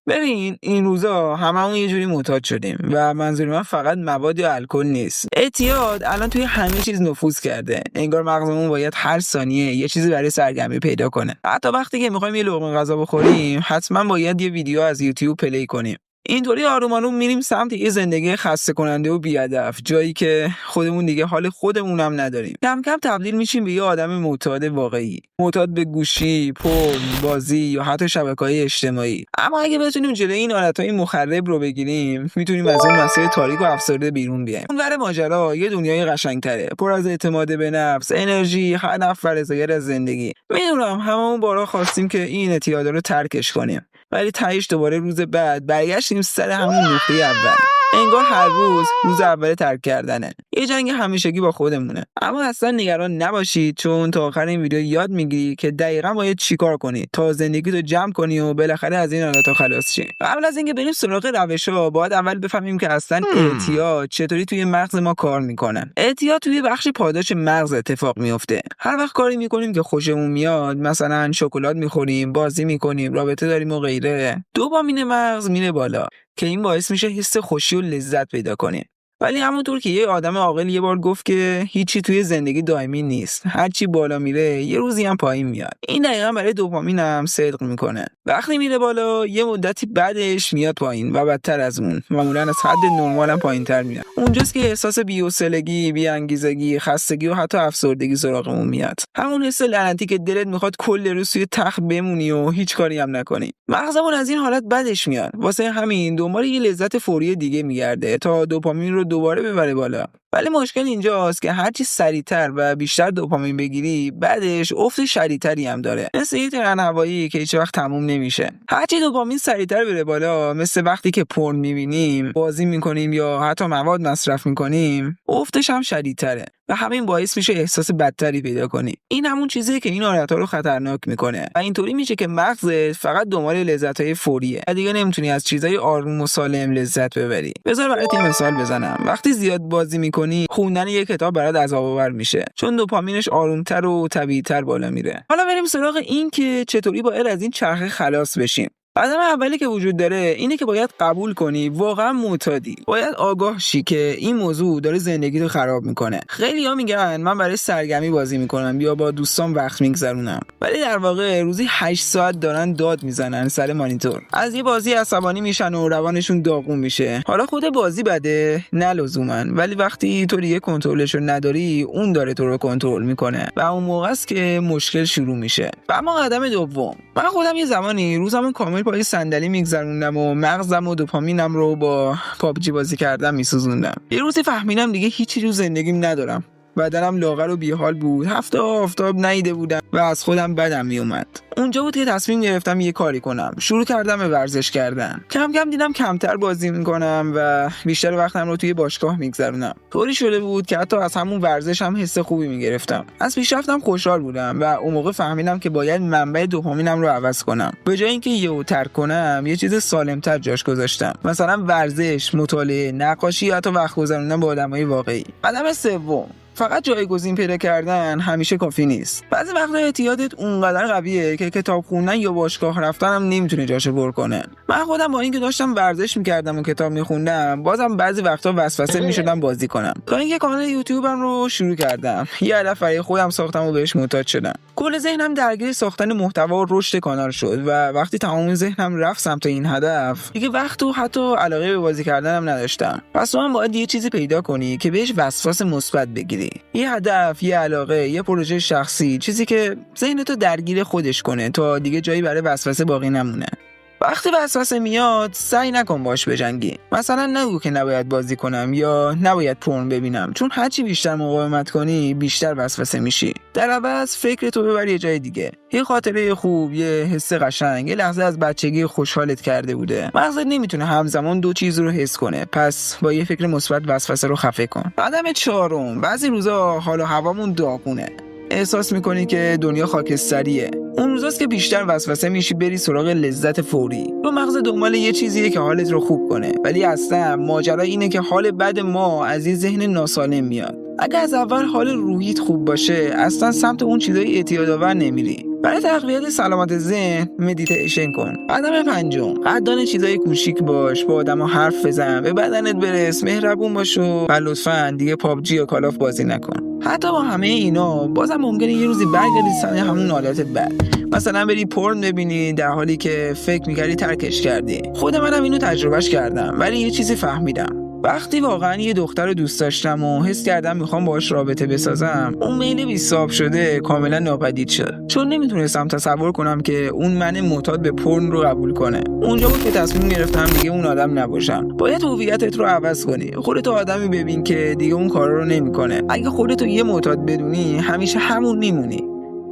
ببین این روزا هممون یه جوری معتاد شدیم و منظور من فقط مواد یا الکل نیست. اعتیاد الان توی همه چیز نفوذ کرده. انگار مغزمون باید هر ثانیه یه چیزی برای سرگرمی پیدا کنه. حتی وقتی که میخوایم یه لقمه غذا بخوریم حتما باید یه ویدیو از یوتیوب پلی کنیم. اینطوری آروم آروم میریم سمت یه زندگی خسته کننده و بی‌هدف، جایی که خودمون دیگه حال خودمون هم نداریم. کم کم تبدیل میشیم به یه آدم معتاد واقعی، معتاد به گوشی، پورن، بازی یا حتی شبکه‌های اجتماعی. اما اگه بتونیم جلوی این عادت‌های مخرب رو بگیریم، میتونیم از اون مسیر تاریک و افسرده بیرون بیایم. اونور ماجرا یه دنیای قشنگ‌تره، پر از اعتماد به نفس، انرژی، هدف و رضایت از زندگی. میدونم هممون بارها خواستیم که این اعتیاد رو ترکش کنیم، ولی تهش دوباره روز بعد برگشتیم سر همون نقطه اول. انگار هر روز اول ترک کردنه. یه جنگ همیشگی با خودمونه. اما اصلا نگران نباشید، چون تا آخر این ویدیو یاد میگیری که دقیقاً باید چیکار کنی تا زندگیتو جمع کنی و بالاخره از این عادت‌ها خلاص شی. قبل از اینکه بریم سراغ روش‌ها، باید اول بفهمیم که اصلا اعتیاد چطوری توی مغز ما کار میکنه. اعتیاد توی بخش پاداش مغز اتفاق میفته. هر وقت کاری میکنیم که خوشمون میاد، مثلا شکلات میخوریم، بازی میکنیم، رابطه داریم و غیره، دوپامین مغز میره بالا که این باعث میشه حس خوشی و لذت پیدا کنیم. ولی همونطور که یه آدم عاقل یه بار گفت که هیچی توی زندگی دائمی نیست، هر چی بالا میره یه روزی هم پایین میاد. این دقیقاً برای دوپامین هم صدق میکنه. وقتی میره بالا یه مدتی بعدش میاد پایین و بدتر از اون، معمولاً از حد نرمال هم پایین‌تر میاد. اونجاست که احساس بی‌حوصلگی، بی‌انگیزگی، خستگی و حتی افسردگی سراغمون میاد. همون حس لعنتی که دلت میخواد کل روز توی تخت بمونی و هیچ کاری هم نکنی. مغزمون از این حالت بدش میاد. واسه همین دنبال یه لذت فوری دیگه میگرده تا دوپامین رو دوباره ببره بالا. ولی مشکل اینجاست که هرچی سریعتر و بیشتر دوپامین بگیری، بعدش افت شدیدتری هم داره. مثل یه ترن هوایی که هیچ وقت تموم نمیشه. هرچی دوپامین سریعتر بره بالا، مثل وقتی که پورن میبینیم، بازی میکنیم یا حتی مواد مصرف میکنیم، افتش هم شدیدتره و همین باعث میشه احساس بدتری پیدا کنی. این همون چیزیه که این عادت‌ها رو خطرناک میکنه و اینطوری میشه که مغزت فقط دنبال لذت‌های فوریه و دیگه نمیتونی از چیزای آروم و سالم لذت ببری. بذار برات یه مثال بزنم. وقتی زیاد بازی میکنی، خوندن یک کتاب برات عذاب‌آور میشه، چون دوپامینش آرومتر و طبیعی‌تر بالا میره. حالا بریم سراغ این که چطوری باید از این چرخه خلاص بشیم. قدم اولی که وجود داره اینه که باید قبول کنی واقعا معتادی. باید آگاه شی که این موضوع داره زندگی رو خراب میکنه. خیلی‌ها میگن من برای سرگرمی بازی میکنم یا با دوستان وقت میگذرونم، ولی در واقع روزی 8 ساعت دارن داد میزنن سر مانیتور. از یه بازی عصبانی میشن و روانشون داغون میشه. حالا خود بازی بده؟ نه لزوما، ولی وقتی تو دیگه کنترلش رو نداری، اون داره تو رو کنترل میکنه و اون موقع است که مشکل شروع میشه. و اما قدم دوم، من خودم یه زمانی روزمو کامل پای صندلی میگذروندم و مغزم و دوپامینم رو با پابجی بازی کردم میسوزوندم. یه روزی فهمیدم دیگه هیچی رو زندگیم ندارم. بدنم لاغر و بیحال بود، هفته آفتاب ندیده بودم و از خودم بدم میومد. اونجا بود که تصمیم گرفتم یه کاری کنم. شروع کردم به ورزش کردن. کم کم دیدم کمتر بازی میکنم و بیشتر وقتم رو توی باشگاه میگذرونم. طوری شده بود که حتی از همون ورزش هم حس خوبی میگرفتم. از پیشرفتم خوشحال بودم و اون موقع فهمیدم که باید منبع دوپامینم رو عوض کنم. به جای اینکه یهو ترک کنم، یه چیز سالمتر جاش گذاشتم. مثلا ورزش، مطالعه، نقاشی یا حتی وقت گذروندن با آدمای واقعی. قدم سوم، فقط جایگزین پیدا کردن همیشه کافی نیست. بعضی وقتا اعتیادت اونقدر قویه که کتاب خوندن یا باشگاه رفتن هم نمیتونه جاشو پر کنه. من خودم با اینکه داشتم ورزش میکردم و کتاب میخوندم، بازم بعضی وقتا وسوسه میشدم بازی کنم. تا اینکه کانال یوتیوبم رو شروع کردم. یه هدف برای خودم ساختم و بهش معتاد شدم. کل ذهنم درگیر ساختن محتوا و رشد کانال شد و وقتی تمام ذهنم رفت سمت این هدف، دیگه وقت و حتی علاقه به بازی کردنم نداشتم. پس تو هم باید یه چیزی پیدا کنی که بهش وسواس مثبت بگیری. یه هدف، یه علاقه، یه پروژه شخصی، چیزی که ذهنتو درگیر خودش کنه تا دیگه جایی برای وسوسه باقی نمونه. وقتی وسوسه میاد، سعی نکن باش بجنگی. مثلا نگو که نباید بازی کنم یا نباید پورن ببینم، چون هرچی بیشتر مقاومت کنی، بیشتر وسوسه میشی. در عوض فکرتو ببر یه جای دیگه. یه خاطره خوب، یه حس قشنگ، یه لحظه از بچگی خوشحالت کرده بوده. مغزت نمیتونه همزمان دو چیز رو حس کنه، پس با یه فکر مثبت وسوسه رو خفه کن. قدم چهارم، بعضی روزا حال و هوامون داغونه. احساس میکنی که دنیا خاکستریه. اون روزاست که بیشتر وسوسه میشی بری سراغ لذت فوری. تو مغز دنبال یه چیزیه که حالت رو خوب کنه، ولی اصلا ماجرا اینه که حال بد ما از یه ذهن ناسالم میاد. اگه از اول حال روحیت خوب باشه، اصلا سمت اون چیزای اعتیادآور نمیری. برای تقویت سلامت ذهن مدیتیشن کن. قدم پنجم، قدردان چیزای کوچیک باش، با آدما حرف بزن، به بدنت برس، مهربون باش و لطفاً دیگه پابجی یا کالاف بازی نکن. حتی با همه اینا بازم ممکنه یه روزی برگردی سر همون حالت بد. مثلا بری پورن ببینی در حالی که فکر می‌کردی ترکش کردی. خود منم اینو تجربهش کردم، ولی یه چیزی فهمیدم. وقتی واقعا یه دختر رو دوست داشتم و حس کردم میخوام باهاش رابطه بسازم، اون میل بی‌صاحب شده کاملا ناپدید شد. چون نمیتونستم تصور کنم که اون من معتاد به پورن رو قبول کنه. اونجا بود که تصمیم گرفتم دیگه اون آدم نباشم. باید هویتت رو عوض کنی. خودت آدمی ببین که دیگه اون کارا رو نمیکنه. اگه خودت یه معتاد بدونی، همیشه همون میمونی.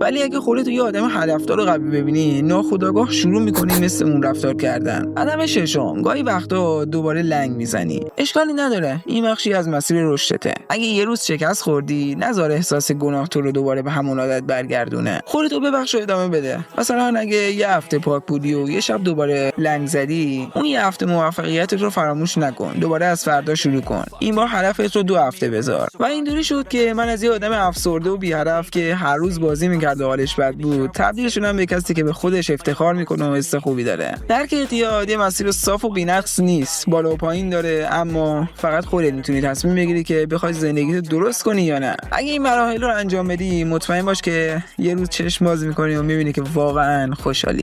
ولی اگه خودت یه آدم هدفدار رو قوی ببینی، ناخودآگاه شروع می‌کنی مثل اون رفتار کردن. قدم ششم، گاهی وقتا دوباره لنگ میزنی. اشکالی نداره، این بخشی از مسیر رشدته. اگه یه روز شکست خوردی، نذار احساس گناه تو رو دوباره به همون عادت برگردونه. خودتو ببخش و ادامه بده. مثلا اگه یه هفته پاک بودی و یه شب دوباره لنگ زدی، اون یه هفته موفقیتت رو فراموش نکن. دوباره از فردا شروع کن. این بار هدفت رو 2 هفته بذار. و اینطوری شد که من از یه آدم افسرده و بی‌هدف که هر روز بازی می‌کرد و حالش بد بود، تبدیل شدم به کسی که به خودش افتخار میکنه و حس خوبی داره. درک اعتیاد یه مسیر صاف و بی‌نقص نیست، بالا و پایین داره، اما فقط خودت میتونی تصمیم بگیری که بخوای زندگیت درست کنی یا نه. اگه این مراحل رو انجام بدی، مطمئن باش که یه روز چشم باز میکنی و میبینی که واقعا خوشحالی.